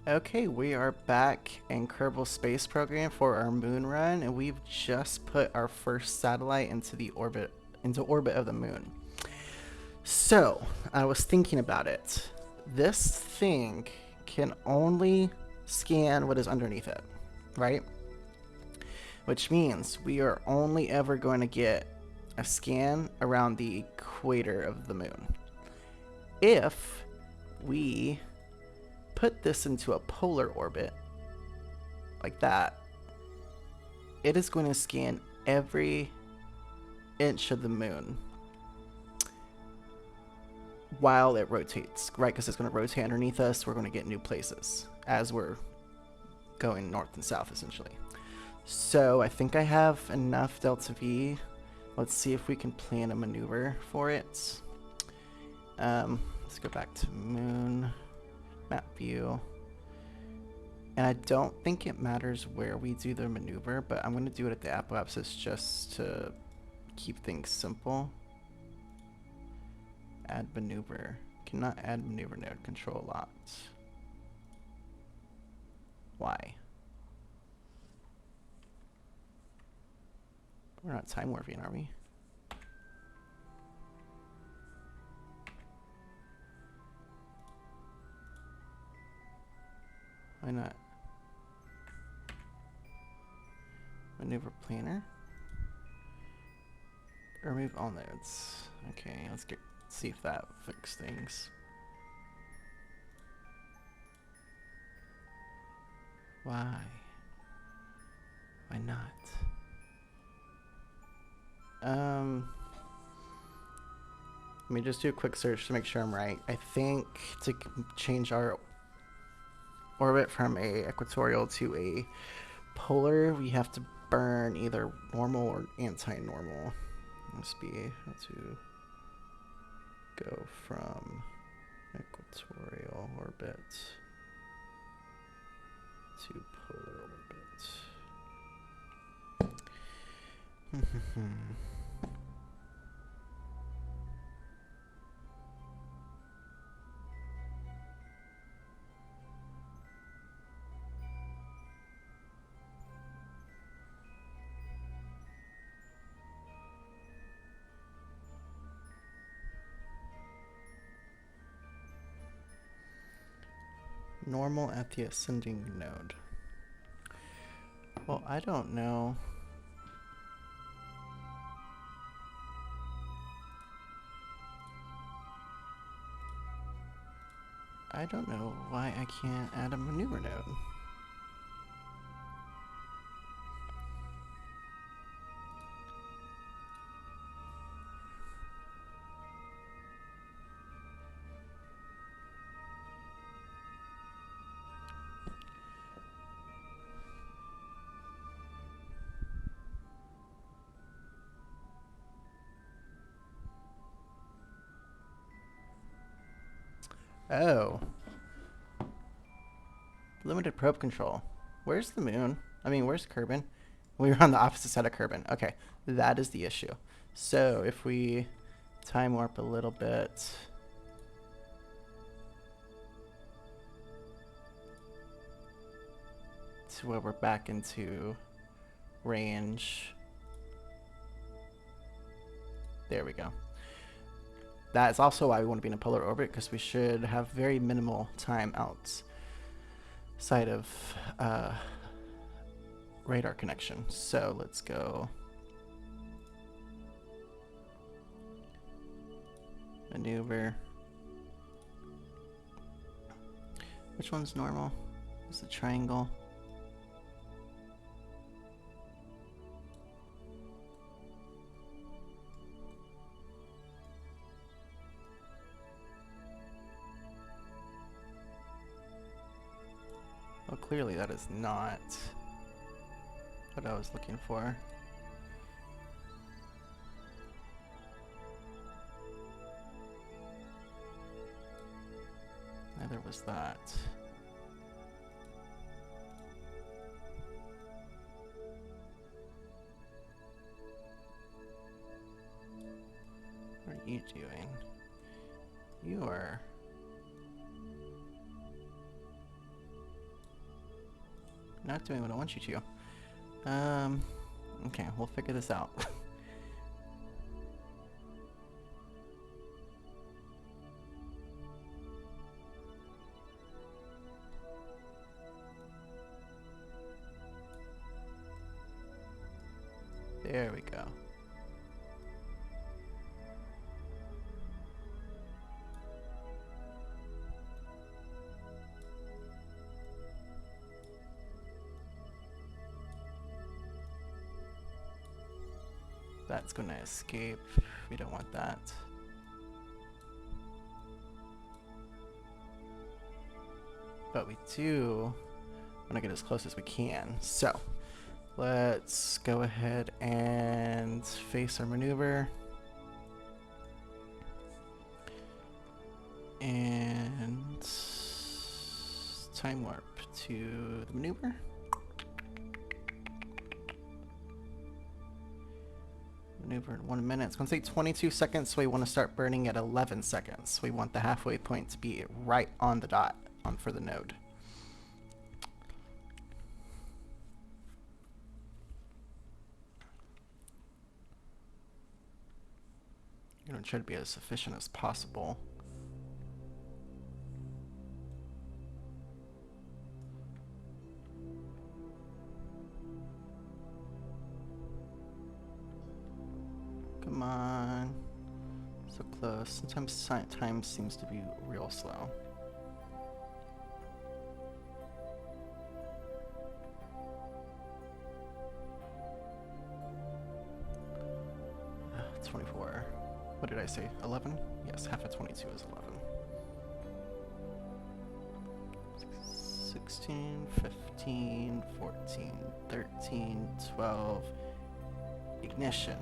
Okay, we are back in Kerbal Space Program for our moon run, and we've just put our first satellite into orbit of the moon. So, I was thinking about it. This thing can only scan what is underneath it, right? Which means we are only ever going to get a scan around the equator of the moon. If we put this into a polar orbit, like that, it is going to scan every inch of the moon while it rotates, right? Because it's going to rotate underneath us. We're going to get new places as we're going north and south, essentially. So I think I have enough delta V. Let's see if we can plan a maneuver for it. Let's go back to moon map view. And I don't think it matters where we do the maneuver, but I'm going to do it at the apoapsis just to keep things simple. Add maneuver. Cannot add maneuver node. Control locked. Why? We're not time warping, are we? Why not? Maneuver planner. Remove all nodes. Okay, let's see if that fixes things. Why? Why not? Let me just do a quick search to make sure I'm right. I think to change our orbit from a equatorial to a polar, we have to burn either normal or anti-normal. Must be how to go from equatorial orbit to polar orbit. Normal at the ascending node. Well, I don't know. I don't know why I can't add a maneuver node. Oh. Limited probe control. Where's the moon? I mean, where's Kerbin? We were on the opposite side of Kerbin. Okay, that is the issue. So if we time warp a little bit. To where we're back into range. There we go. That is also why we want to be in a polar orbit, because we should have very minimal time outside of radar connection. So let's go maneuver. Which one's normal? Is the triangle? Well, clearly that is not what I was looking for. Neither was that. What are you doing? You are not doing what I want you to. Okay, we'll figure this out. There we go. That's gonna escape. We don't want that. But we do want to get as close as we can. So let's go ahead and face our maneuver. And time warp to the maneuver. Maneuver in 1 minute. It's going to take 22 seconds, so we want to start burning at 11 seconds. We want the halfway point to be right on the dot for the node. You're going to try to be as efficient as possible. Come on. So close. Sometimes time seems to be real slow. Uh, 24. What did I say? 11? Yes, half of 22 is 11. 16, 15, 14, 13, 12. Ignition.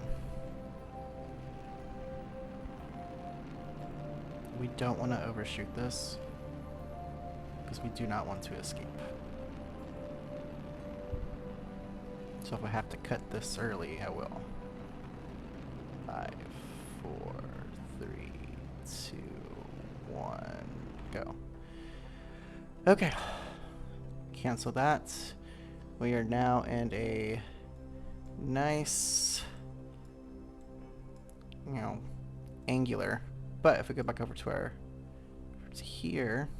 We don't want to overshoot this because we do not want to escape. So if I have to cut this early, I will. 5, 4, 3, 2, 1, go. Okay. Cancel that. We are now in a nice, angular. But if we go back over to here,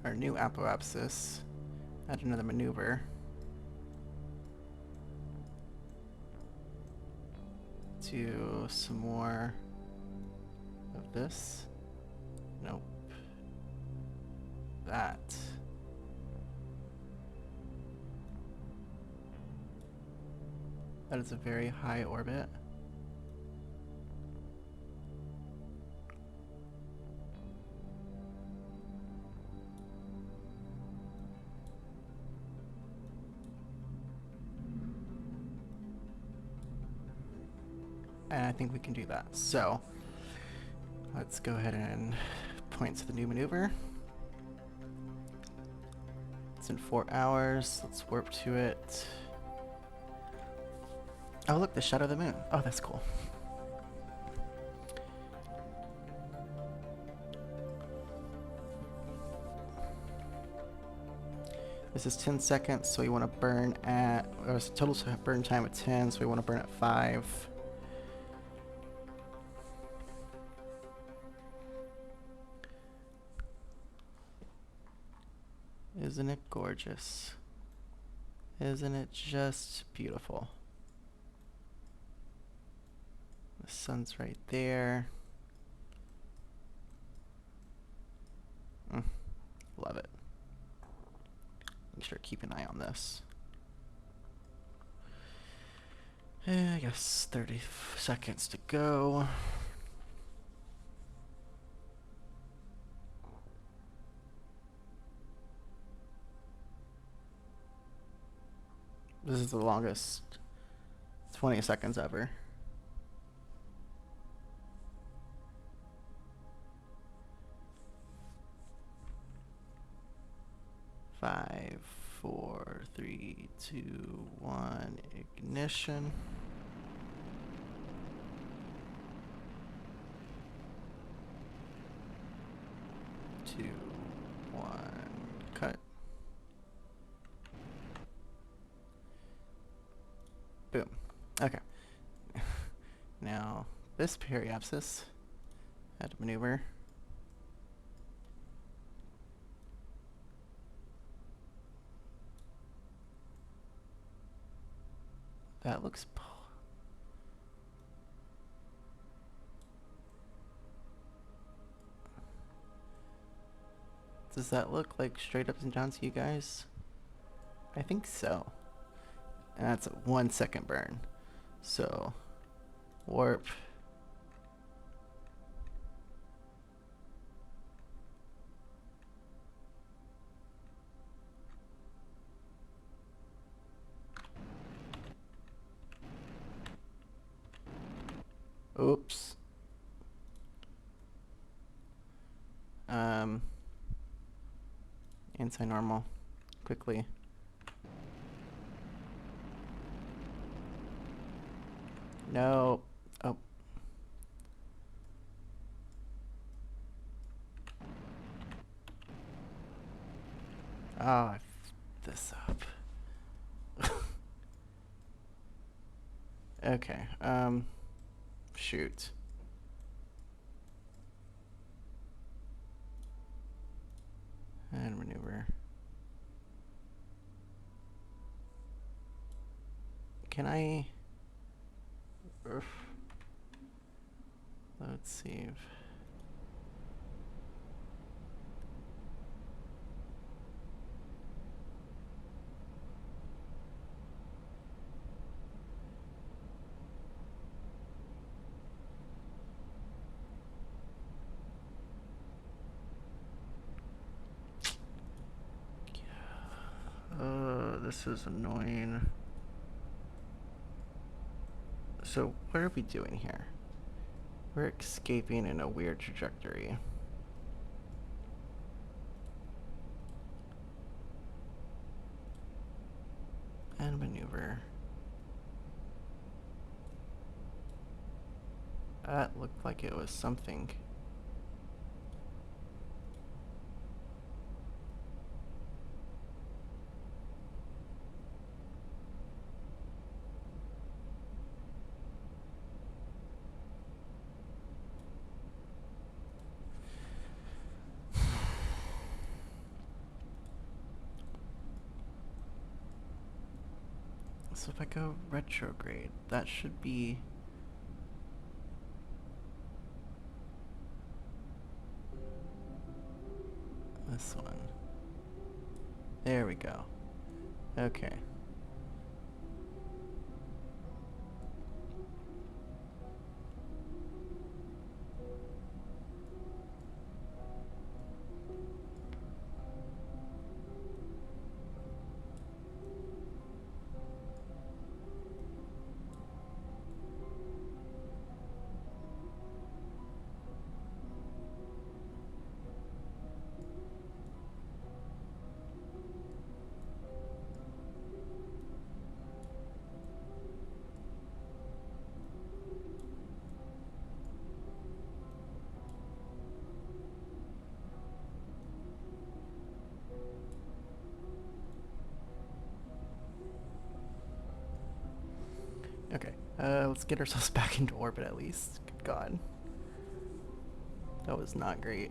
our new apoapsis, add another maneuver. Do some more of this. Nope. That. That is a very high orbit. And I think we can do that. So let's go ahead and point to the new maneuver. It's in 4 hours. Let's warp to it. Oh, look, the shadow of the moon. Oh, that's cool. This is 10 seconds, so we want to burn at, total burn time at 10, so we want to burn at 5. Isn't it gorgeous? Isn't it just beautiful? The sun's right there. Love it. Make sure to keep an eye on this. I guess 30 seconds to go. This is the longest 20 seconds ever. Five, 4, 3, 2, 1, ignition. Two, 1, cut. Okay. Now, this periapsis had to maneuver. That looks... Does that look like straight up and down to you guys? I think so. And that's a 1 second burn. So, warp. Oops. Anti-normal. Quickly. No. Oh. Oh, I f***ed this up. Okay. Shoot. And maneuver. Can I... Load save. This is annoying. So, what are we doing here? We're escaping in a weird trajectory. And maneuver. That looked like it was something. So if I go retrograde, that should be... this one. There we go. Okay. Okay, let's get ourselves back into orbit at least. Good God. That was not great.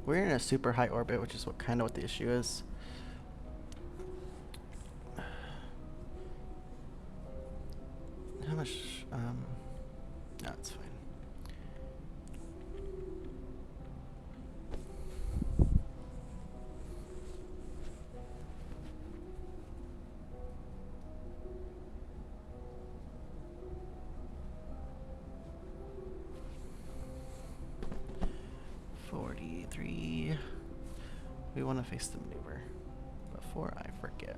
We're in a super high orbit, which is what kind of what the issue is. How much, no, it's fine. We want to face the maneuver before I forget.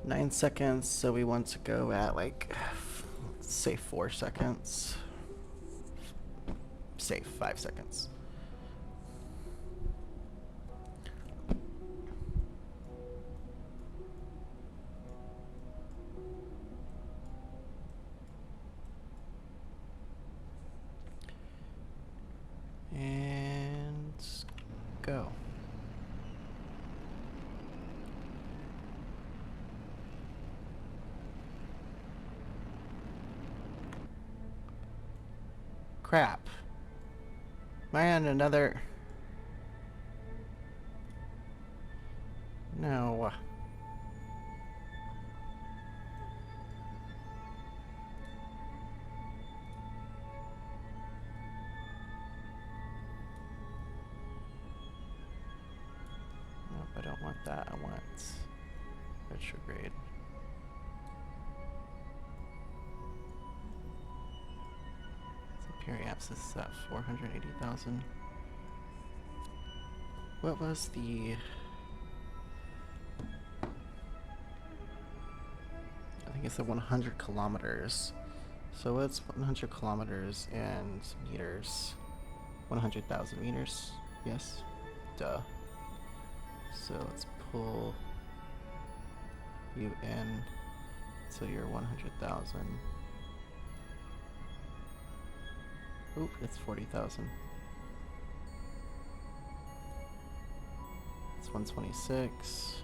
Nine seconds, so we want to go at like, let's say 4 seconds. Safe, 5 seconds. And crap. Am I on another... No. Nope, I don't want that. I want retrograde. Periapsis is at 480,000. What was the... I think it's the 100 kilometers. So what's 100 kilometers in meters? 100,000 meters. Yes. Duh. So let's pull you in to your 100,000. Oop, it's 40,000. It's 126.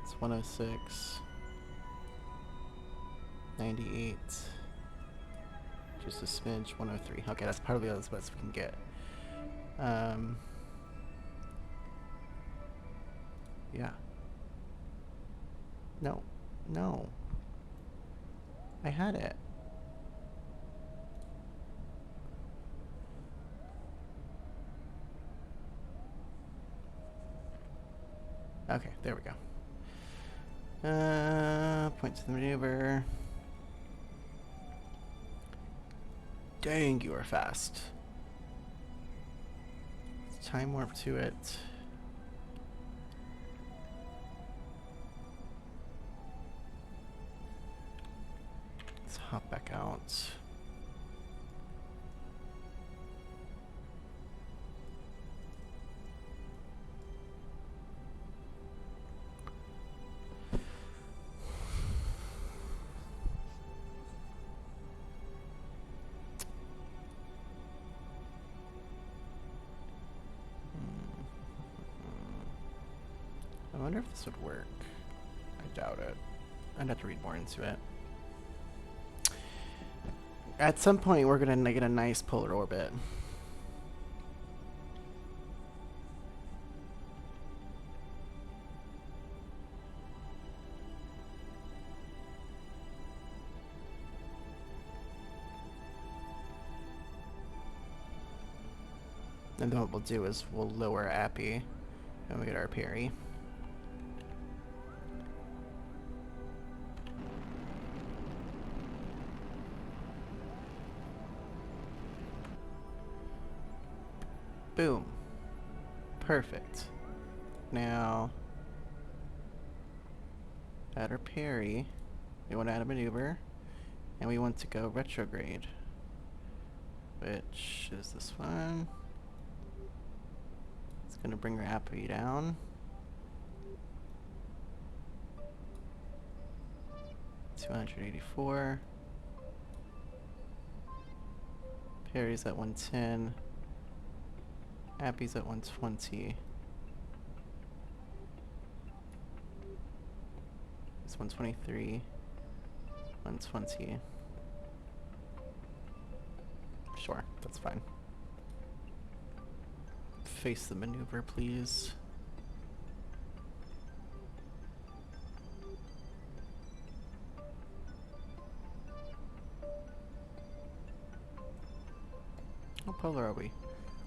It's 106. 98. Just a smidge. 103. Okay, that's probably the best we can get. Yeah. No. No. I had it. Okay, there we go. Point to the maneuver. Dang, you are fast. Let's time warp to it. Let's hop back out. I wonder if this would work. I doubt it. I'd have to read more into it. At some point, we're going to get a nice polar orbit. And then what we'll do is we'll lower Appy and we get our Perry. Boom. Perfect. Now, add our Perry. We want to add a maneuver. And we want to go retrograde. Which is this one. It's going to bring our Appy down. $284. Perry's at 110. Appy's at 120. It's 123. 120. Sure, that's fine. Face the maneuver, please. How polar are we?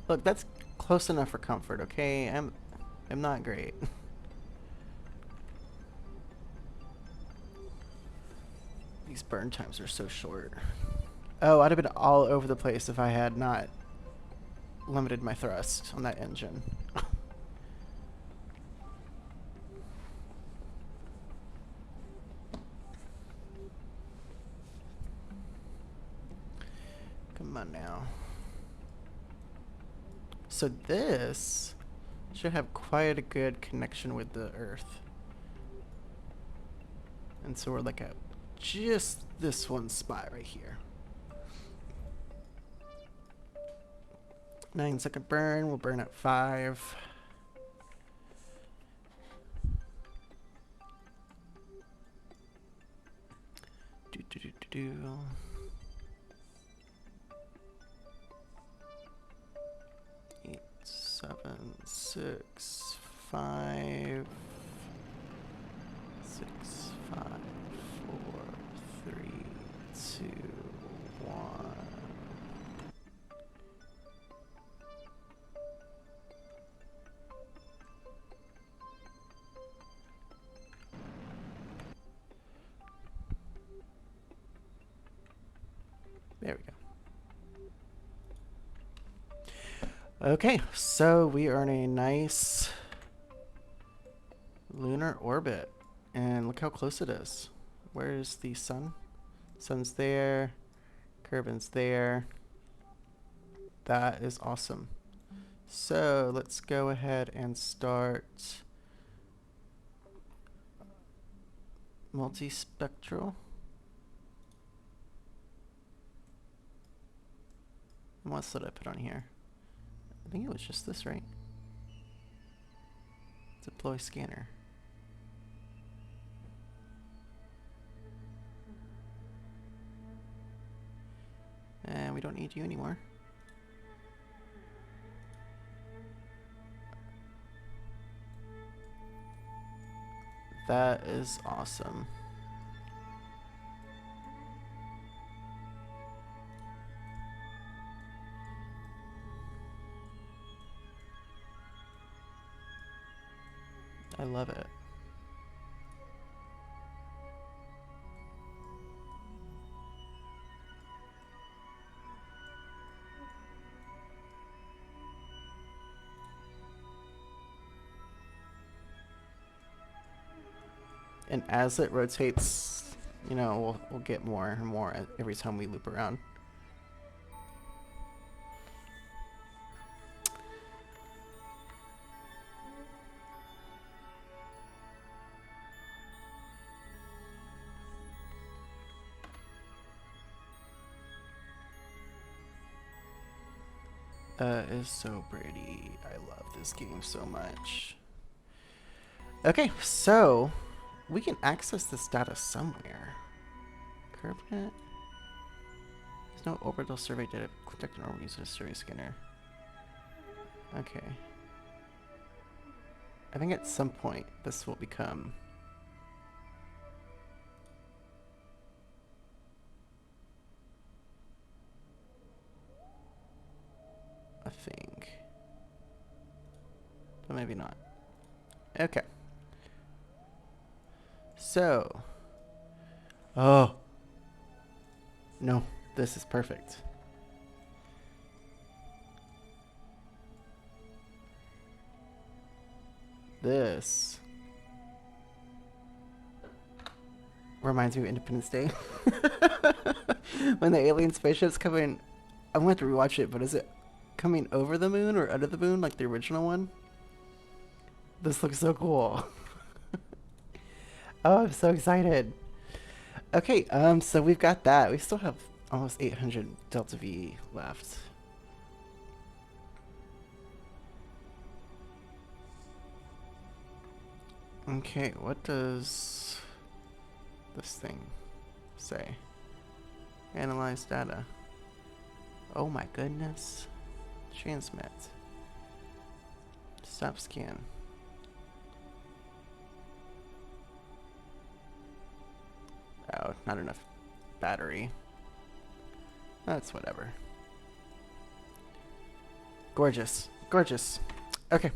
Look, that's close enough for comfort, okay? I'm not great. These burn times are so short. Oh, I'd have been all over the place if I had not limited my thrust on that engine. Come on now. So this should have quite a good connection with the Earth. And so we're like at just this one spot right here. 9-second burn, we'll burn at 5. do. 8, 7, 6, 5, 6, 5, 4, 3, 2, 1. There we go. Okay, so we are in a nice lunar orbit. And look how close it is. Where's the sun? Sun's there. Kerbin's there. That is awesome. So let's go ahead and start multispectral. And what else did I put on here? I think it was just this, right? Deploy scanner. And we don't need you anymore. That is awesome. I love it. And as it rotates, you know, we'll get more and more every time we loop around. That is so pretty. I love this game so much. Okay, so we can access this data somewhere. CurbNet? There's no orbital survey data. Contact an orbital user survey scanner. Okay. I think at some point this will become a thing. But maybe not. Okay. So. Oh. No, this is perfect. This reminds me of Independence Day. When the alien spaceships come in, I'm going to have to rewatch it, but is it coming over the moon or under the moon like the original one? This looks so cool. Oh, I'm so excited. Okay, so we've got that. We still have almost 800 Delta V left. Okay, what does this thing say? Analyze data. Oh my goodness. Transmit. Stop scan. Oh, not enough battery. That's whatever. Gorgeous. Gorgeous. Okay,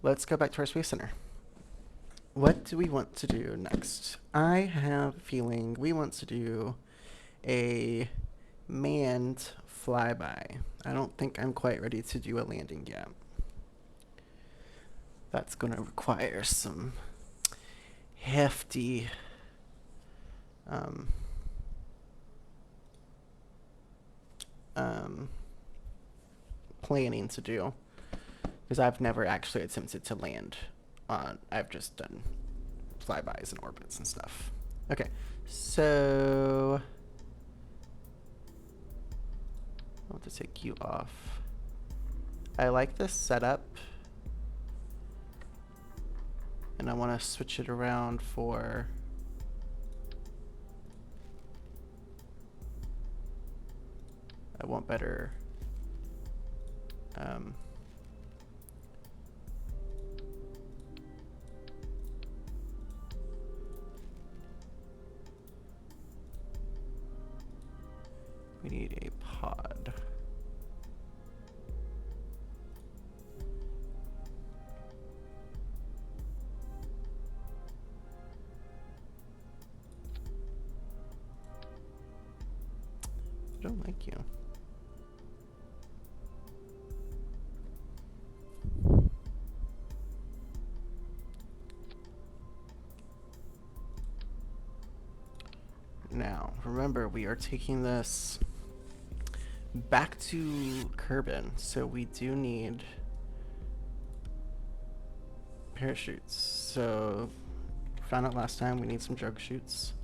let's go back to our Space Center. What do we want to do next? I have a feeling we want to do a manned flyby. I don't think I'm quite ready to do a landing yet. That's going to require some hefty planning to do, because I've never actually attempted to land on. I've just done flybys and orbits and stuff. Okay, so I want to take you off. I like this setup, and I want to switch it around for I want better we need a pod. I don't like you. Now, remember, we are taking this back to Kerbin, so we do need parachutes. So, found out last time we need some drug chutes.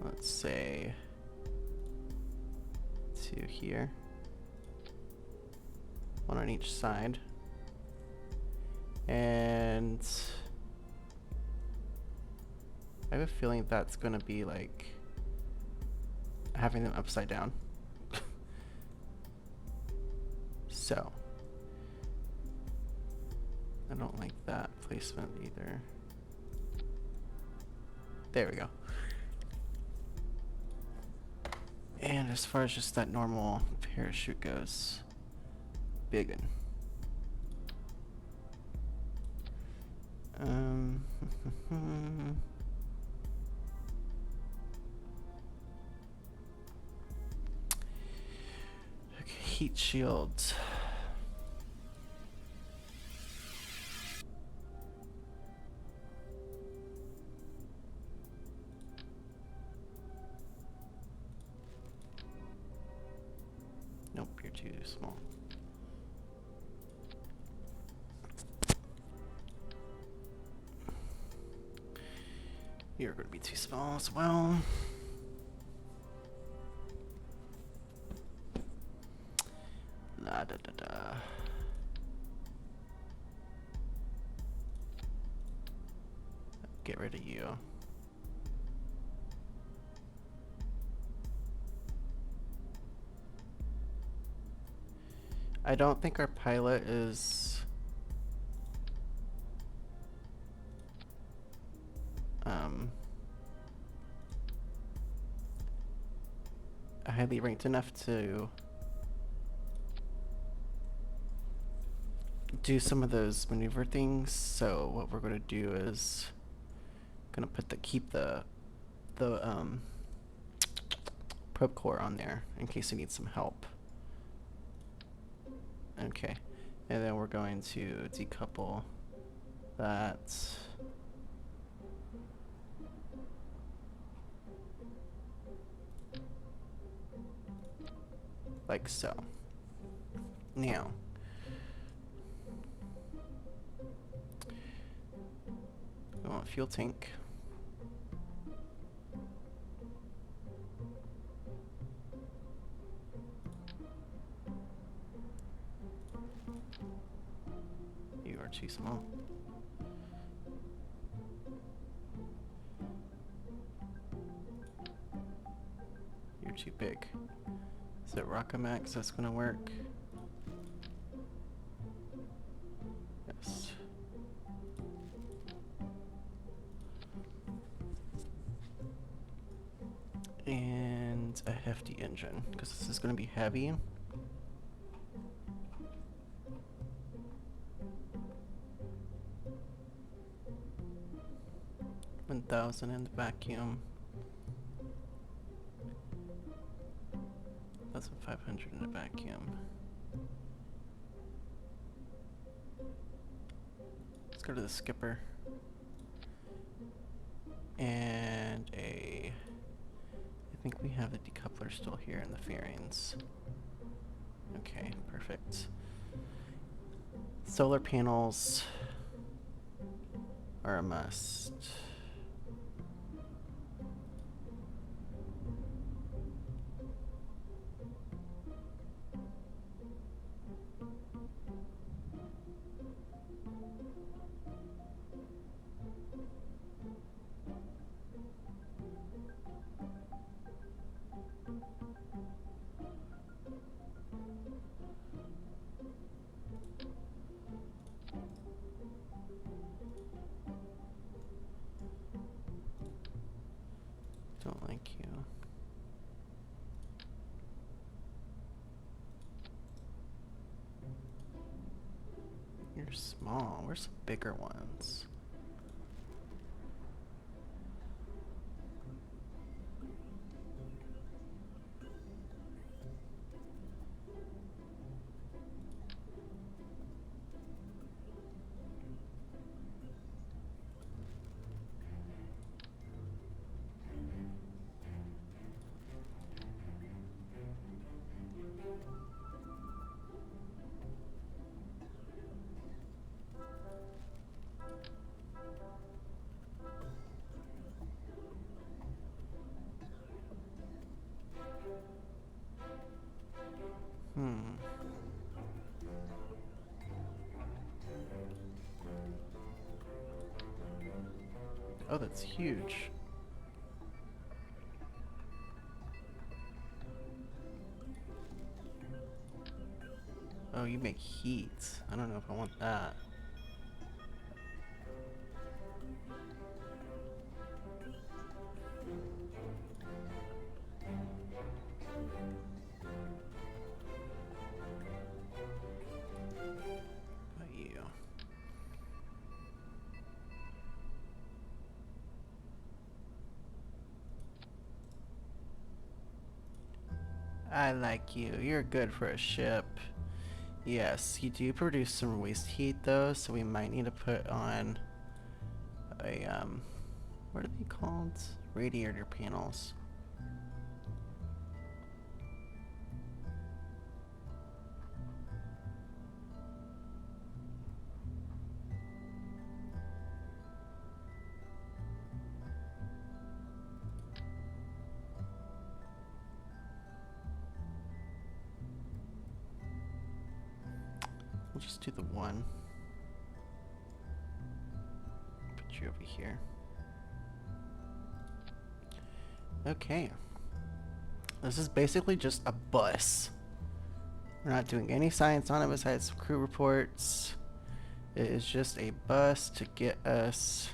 Let's say 2 here, 1 on each side, and I have a feeling that's gonna be like having them upside down. So I don't like that placement either. There we go. And as far as just that normal parachute goes, biggin. Okay, heat shields. Nope, you're too small. You're going to be too small as well. La da da da. Get rid of you. I don't think our pilot is highly ranked enough to do some of those maneuver things. So what we're going to do is going to keep the probe core on there in case we need some help. Okay, and then we're going to decouple that. Like so. Now, we want fuel tank. You are too small. You're too big. Is it Rockamax that's gonna work? Yes. And a hefty engine, because this is gonna be heavy. $1,000 in the vacuum. 1,500 in the vacuum. Let's go to the skipper. And I think we have the decoupler still here in the fairings. Okay, perfect. Solar panels are a must. small. Where's some bigger ones? Oh, that's huge. Oh, you make heat. I don't know if I want that. What about you? I like you. You're good for a ship. Yes, you do produce some waste heat though, so we might need to put on a, what are they called? Radiator panels. We'll just do the one. Put you over here. Okay. This is basically just a bus. We're not doing any science on it besides crew reports. It is just a bus to get us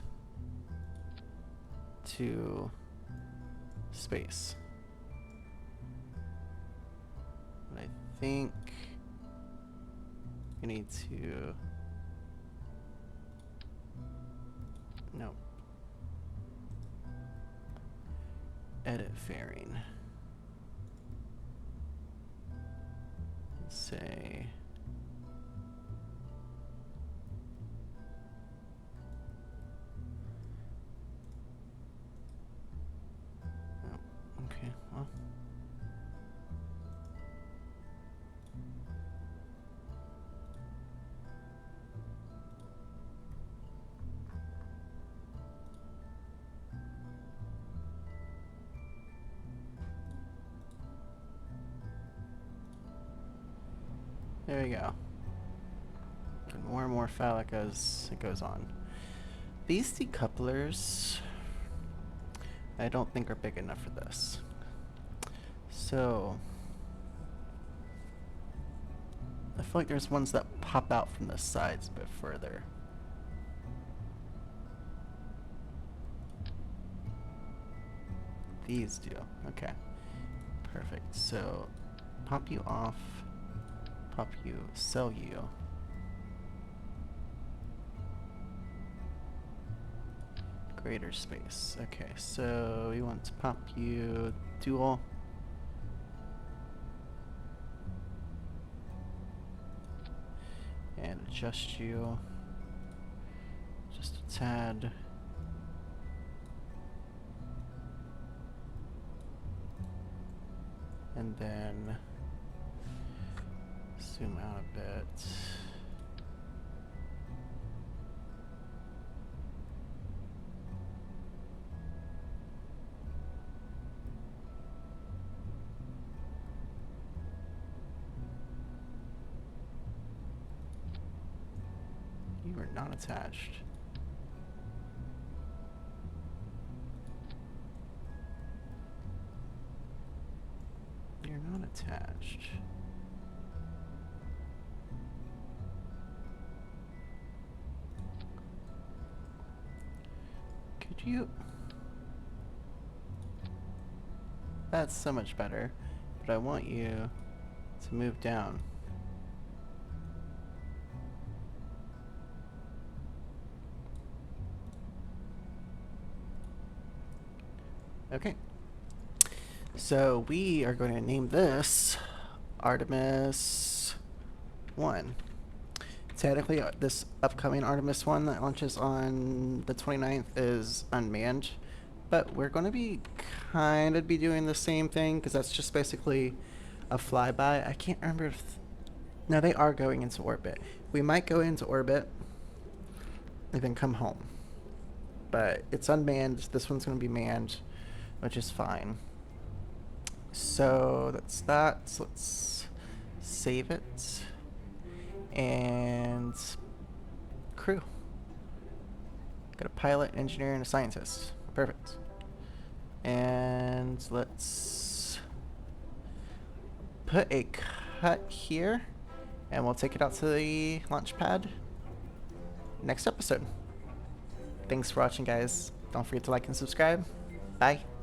to space. But I think we need to... Nope. Edit fairing. Let's say... Oh, okay, well... There we go. And more and more phallic as it goes on. These decouplers, I don't think are big enough for this. So, I feel like there's ones that pop out from the sides a bit further. These do. Okay. Perfect. So, pop you off. Pop you. Sell you. Greater space. Okay, so we want to pop you dual. And adjust you just a tad. And then zoom out a bit. You are not attached. You're not attached. Could you? That's so much better, but I want you to move down. Okay. So we are going to name this Artemis 1. Technically, this upcoming Artemis 1 that launches on the 29th is unmanned, but we're going to be kind of be doing the same thing because that's just basically a flyby. I can't remember if... No, they are going into orbit. We might go into orbit and then come home. But it's unmanned. This one's going to be manned, which is fine. So that's that. So let's save it. And crew. Got a pilot, engineer, and a scientist. Perfect. And let's put a cut here, and we'll take it out to the launch pad next episode. Thanks for watching, guys. Don't forget to like and subscribe. Bye.